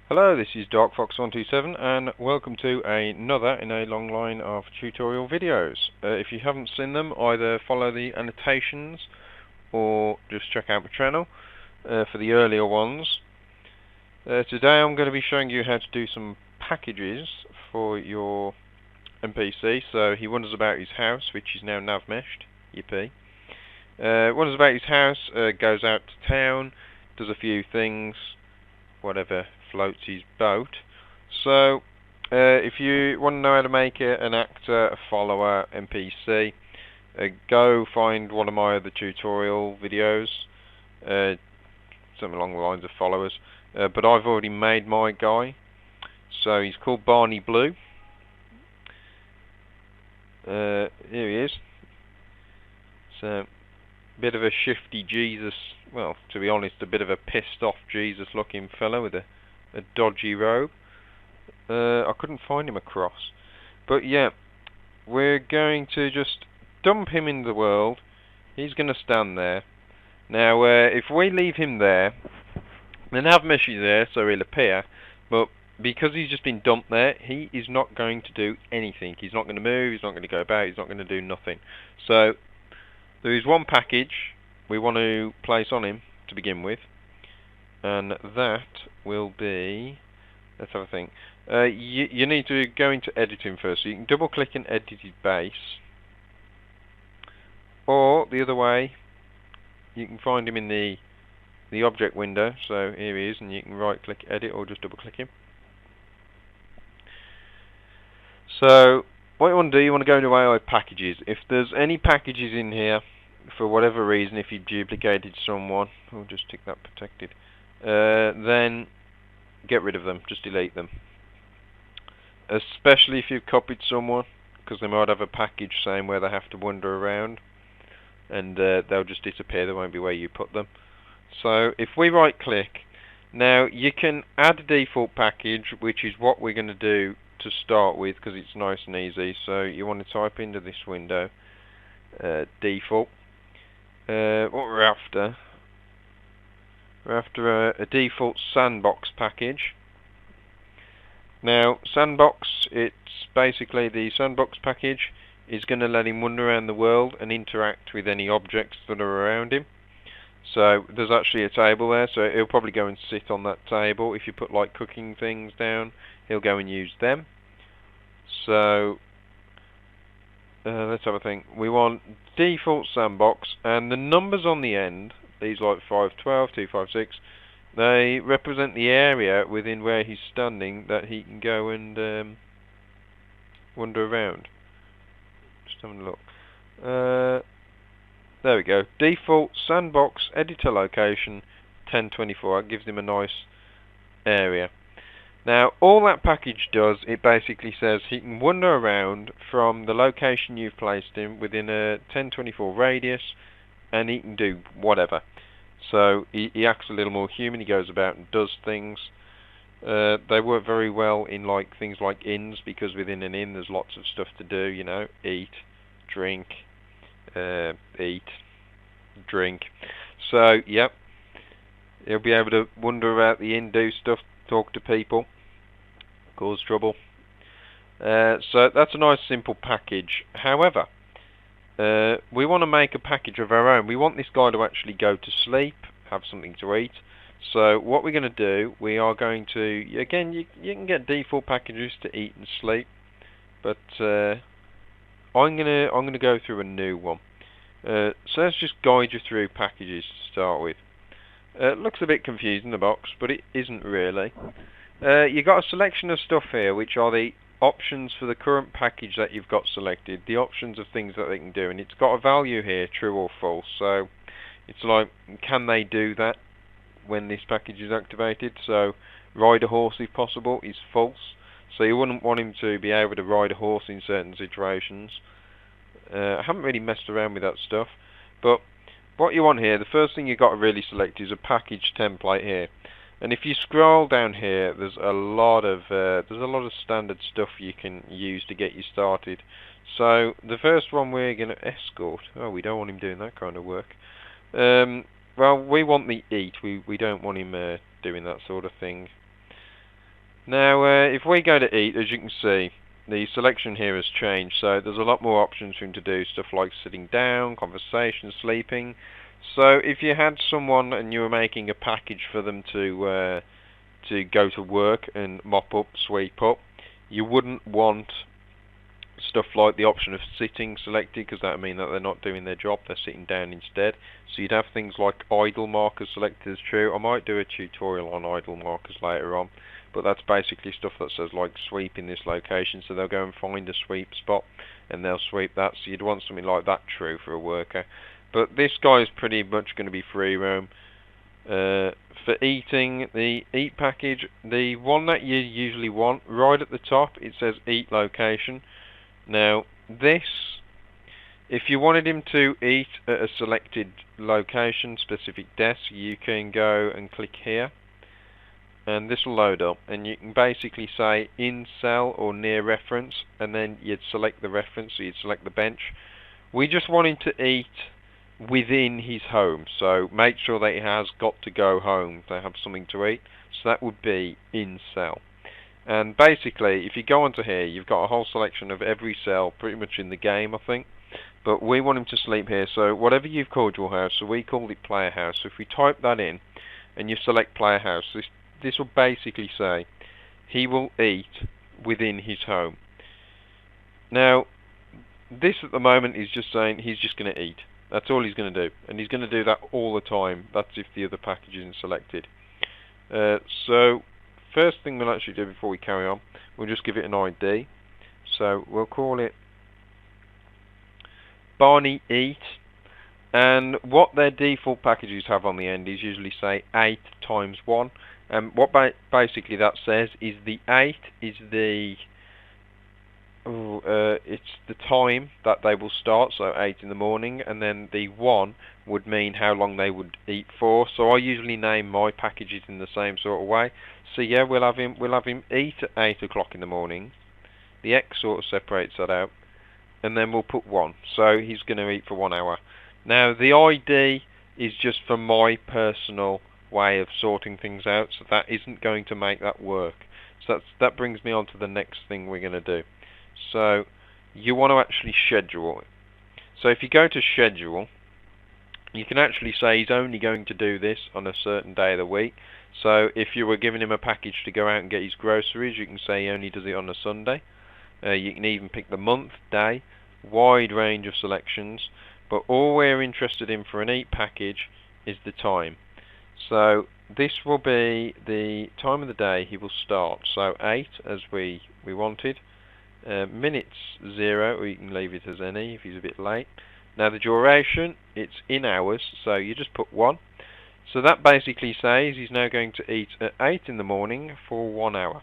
Hello, this is DarkFox127 and welcome to another in a long line of tutorial videos. If you haven't seen them, either follow the annotations or just check out the channel for the earlier ones. Today I'm going to be showing you how to do some packages for your NPC. So he wonders about his house, which is now nav meshed. Yippee. Wonders about his house, goes out to town, does a few things, whatever floats his boat. So if you want to know how to make an actor, a follower, NPC, go find one of my other tutorial videos, something along the lines of followers, but I've already made my guy. So he's called Barney Blue. Here he is. So bit of a shifty Jesus, well, to be honest, a bit of a pissed off Jesus looking fellow with a dodgy robe. I couldn't find him across, but yeah, we're going to just dump him in the world. He's going to stand there. Now if we leave him there, then have Meshy there, so he'll appear, but because he's just been dumped there, he is not going to do anything. He's not going to move, he's not going to go about, he's not going to do nothing. So there is one package we want to place on him to begin with, and that will be, let's have a think. You need to go into editing first, so you can double click and edit his base, or the other way, you can find him in the object window. So here he is, and you can right click edit or just double click him. So what you want to do, you want to go into AI packages. If there's any packages in here for whatever reason, if you duplicated someone, we'll just tick that protected, then get rid of them, just delete them. Especially if you've copied someone, because they might have a package saying where they have to wander around, and they'll just disappear, they won't be where you put them. So if we right click, now you can add a default package, which is what we're going to do to start with, because it's nice and easy. So you want to type into this window default. What we're after a default sandbox package. Now sandbox, it's basically the sandbox package is going to let him wander around the world and interact with any objects that are around him. So there's actually a table there, so he'll probably go and sit on that table. If you put like cooking things down, he'll go and use them. So let's have a think. We want default sandbox, and the numbers on the end, these like 512, 256, they represent the area within where he's standing that he can go and wander around. Just having a look. There we go. Default sandbox editor location 1024. That gives him a nice area. Now all that package does, it basically says he can wander around from the location you've placed him within a 1024 radius, and he can do whatever. So he acts a little more human. He goes about and does things. They work very well in like things like inns, because within an inn there's lots of stuff to do, you know, eat, drink, eat, drink. So yep, he'll be able to wander about the inn, do stuff, talk to people, cause trouble. So that's a nice simple package. However, we want to make a package of our own. We want this guy to actually go to sleep, have something to eat. So what we're going to do, we are going to, again, you can get default packages to eat and sleep, but I'm gonna go through a new one. So let's just guide you through packages to start with. It looks a bit confusing, the box, but it isn't really. You've got a selection of stuff here, which are the options for the current package that you've got selected, the options of things that they can do, and it's got a value here, true or false. So it's like, can they do that when this package is activated? So ride a horse if possible is false. So you wouldn't want him to be able to ride a horse in certain situations. I haven't really messed around with that stuff, but what you want here, the first thing you've got to really select is a package template here. And if you scroll down here, there's a lot of standard stuff you can use to get you started. So the first one we're going to escort. Oh, we don't want him doing that kind of work. Well, we want the eat. We don't want him doing that sort of thing. Now, if we go to eat, as you can see, the selection here has changed, so there's a lot more options for him to do, stuff like sitting down, conversation, sleeping. So if you had someone and you were making a package for them to go to work and mop up, sweep up, you wouldn't want stuff like the option of sitting selected, because that would mean that they're not doing their job, they're sitting down instead. So you'd have things like idle markers selected as true. I might do a tutorial on idle markers later on, but that's basically stuff that says like sweep in this location, so they'll go and find a sweep spot and they'll sweep that. So you'd want something like that true for a worker. But this guy is pretty much going to be free roam. For eating, the eat package, the one that you usually want, right at the top it says eat location. Now this, if you wanted him to eat at a selected location, specific desk, you can go and click here and this will load up, and you can basically say in cell or near reference, and then you'd select the reference, so you'd select the bench. We just want him to eat within his home, so make sure that he has got to go home to have something to eat, so that would be in cell. And basically, if you go onto here, you've got a whole selection of every cell pretty much in the game, I think. But we want him to sleep here, so whatever you've called your house, so we called it player house. So if we type that in, and you select player house, this will basically say he will eat within his home. Now, this at the moment is just saying he's just going to eat. That's all he's going to do, and he's going to do that all the time. That's if the other package isn't selected. So first thing we'll actually do before we carry on, we'll just give it an ID. So we'll call it Barney Eat, and what their default packages have on the end is usually say 8 times 1. And what basically that says is the 8 is it's the time that they will start, so 8 in the morning, and then the 1 would mean how long they would eat for. So I usually name my packages in the same sort of way. So yeah, we'll have him eat at 8 o'clock in the morning. The X sort of separates that out, and then we'll put 1. So he's going to eat for 1 hour. Now the ID is just for my personal way of sorting things out, so that isn't going to make that work. So that brings me on to the next thing we're going to do. So you want to actually schedule it. So if you go to schedule, you can actually say he's only going to do this on a certain day of the week. So if you were giving him a package to go out and get his groceries, you can say he only does it on a Sunday. You can even pick the month, day, wide range of selections, but all we're interested in for an eat package is the time. So this will be the time of the day he will start. So 8 as we wanted. Minutes 0, or you can leave it as any if he's a bit late. Now the duration, it's in hours, so you just put 1. So that basically says he's now going to eat at 8 in the morning for 1 hour.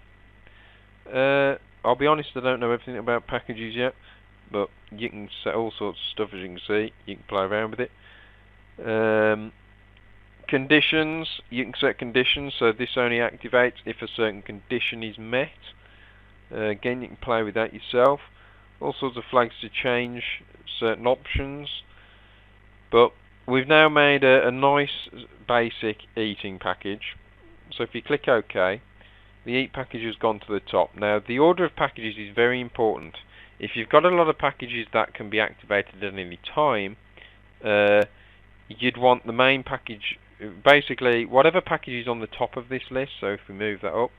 I'll be honest, I don't know everything about packages yet, but you can set all sorts of stuff, as you can see. You can play around with it. Conditions, you can set conditions, so this only activates if a certain condition is met. Again, you can play with that yourself. All sorts of flags to change certain options. But we've now made a nice basic eating package. So if you click OK, the eat package has gone to the top. Now the order of packages is very important. If you've got a lot of packages that can be activated at any time, you'd want the main package, basically whatever package is on the top of this list. So if we move that up,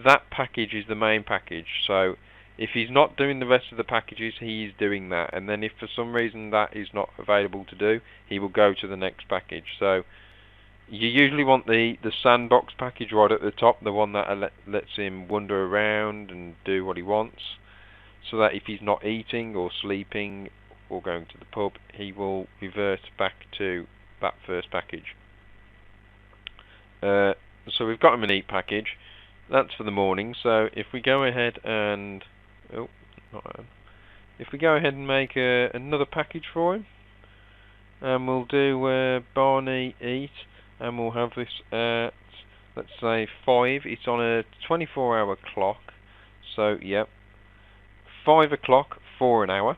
that package is the main package. So if he's not doing the rest of the packages, he is doing that, and then if for some reason that is not available to do, he will go to the next package. So you usually want the sandbox package right at the top, the one that lets him wander around and do what he wants, so that if he's not eating or sleeping or going to the pub, he will revert back to that first package. So we've got him an eat package. That's for the morning. So if we go ahead and if we go ahead and make another package for him, and we'll do Barney Eat, and we'll have this at, let's say 5. It's on a 24-hour clock. So yep, 5 o'clock for an hour.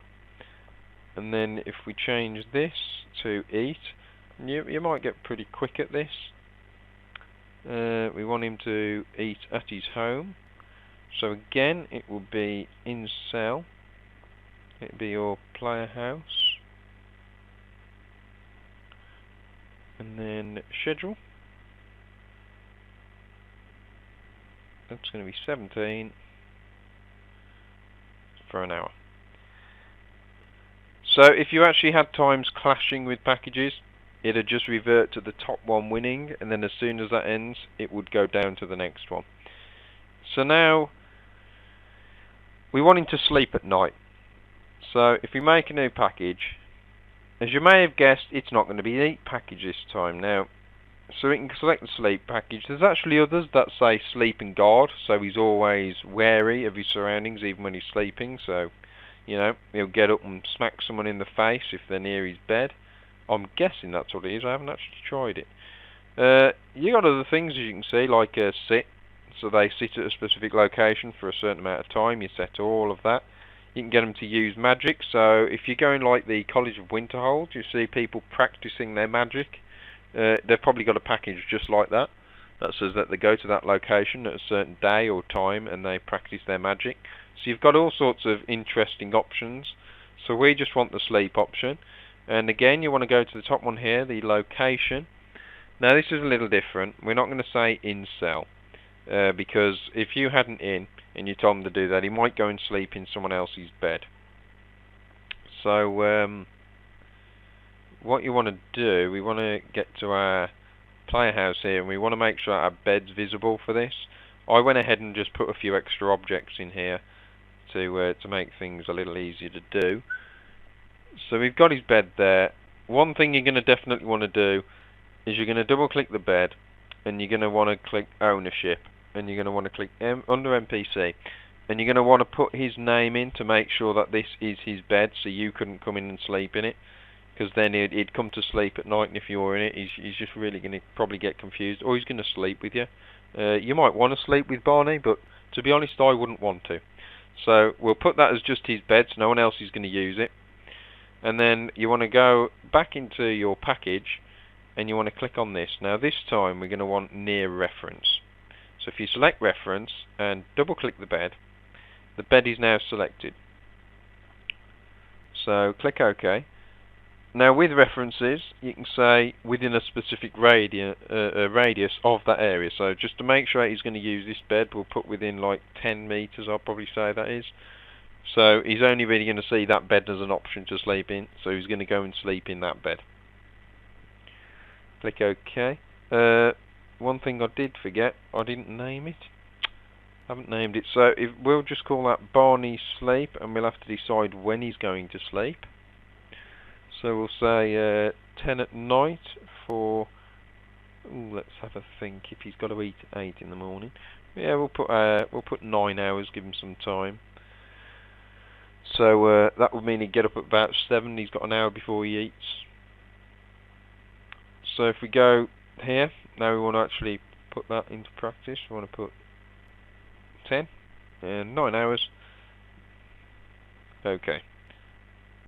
And then if we change this to eat, you might get pretty quick at this. We want him to eat at his home. So again, it will be in cell. It will be your player house, and then schedule. That's going to be 17 for an hour. So if you actually had times clashing with packages, it'd just revert to the top one winning, and then as soon as that ends, it would go down to the next one. So now, we want him to sleep at night. So if we make a new package, as you may have guessed, it's not going to be the eat package this time. Now, so we can select the sleep package. There's actually others that say sleep and guard, so he's always wary of his surroundings even when he's sleeping. So, you know, he'll get up and smack someone in the face if they're near his bed. I'm guessing that's what it is. I haven't actually tried it. You got other things, as you can see, like sit. So they sit at a specific location for a certain amount of time. You set all of that. You can get them to use magic. So if you're going like the College of Winterhold, you see people practicing their magic. They've probably got a package just like that says that they go to that location at a certain day or time and they practice their magic. So you've got all sorts of interesting options. So we just want the sleep option, and again you want to go to the top one here, the location. Now this is a little different. We're not going to say in cell, because if you had an in and you told him to do that, he might go and sleep in someone else's bed. So what you want to do, we want to get to our player house here, and we want to make sure our bed's visible for this. I went ahead and just put a few extra objects in here to make things a little easier to do. So we've got his bed there. One thing you're going to definitely want to do is you're going to double click the bed, and you're going to want to click ownership, and you're going to want to click under NPC, and you're going to want to put his name in to make sure that this is his bed, so you couldn't come in and sleep in it, because then he'd come to sleep at night, and if you're in it, he's just really going to probably get confused, or he's going to sleep with you. You might want to sleep with Barney, but to be honest, I wouldn't want to. So we'll put that as just his bed, so no one else is going to use it. And then you want to go back into your package, and you want to click on this. Now this time we're going to want near reference. So if you select reference and double click the bed is now selected. So click OK. Now with references, you can say within a specific radius of that area. So just to make sure he's going to use this bed, we'll put within like 10 meters, I'll probably say that is. So he's only really going to see that bed as an option to sleep in, so he's going to go and sleep in that bed. Click OK. One thing I did forget, I didn't name it. I haven't named it, so we'll just call that Barney Sleep, and we'll have to decide when he's going to sleep. So we'll say 10 at night for, let's have a think, if he's got to eat at 8 in the morning. Yeah, we'll put 9 hours, give him some time. So that would mean he'd get up at about 7, he's got an hour before he eats. So if we go here, now we want to actually put that into practice, we want to put 10 and 9 hours. Okay.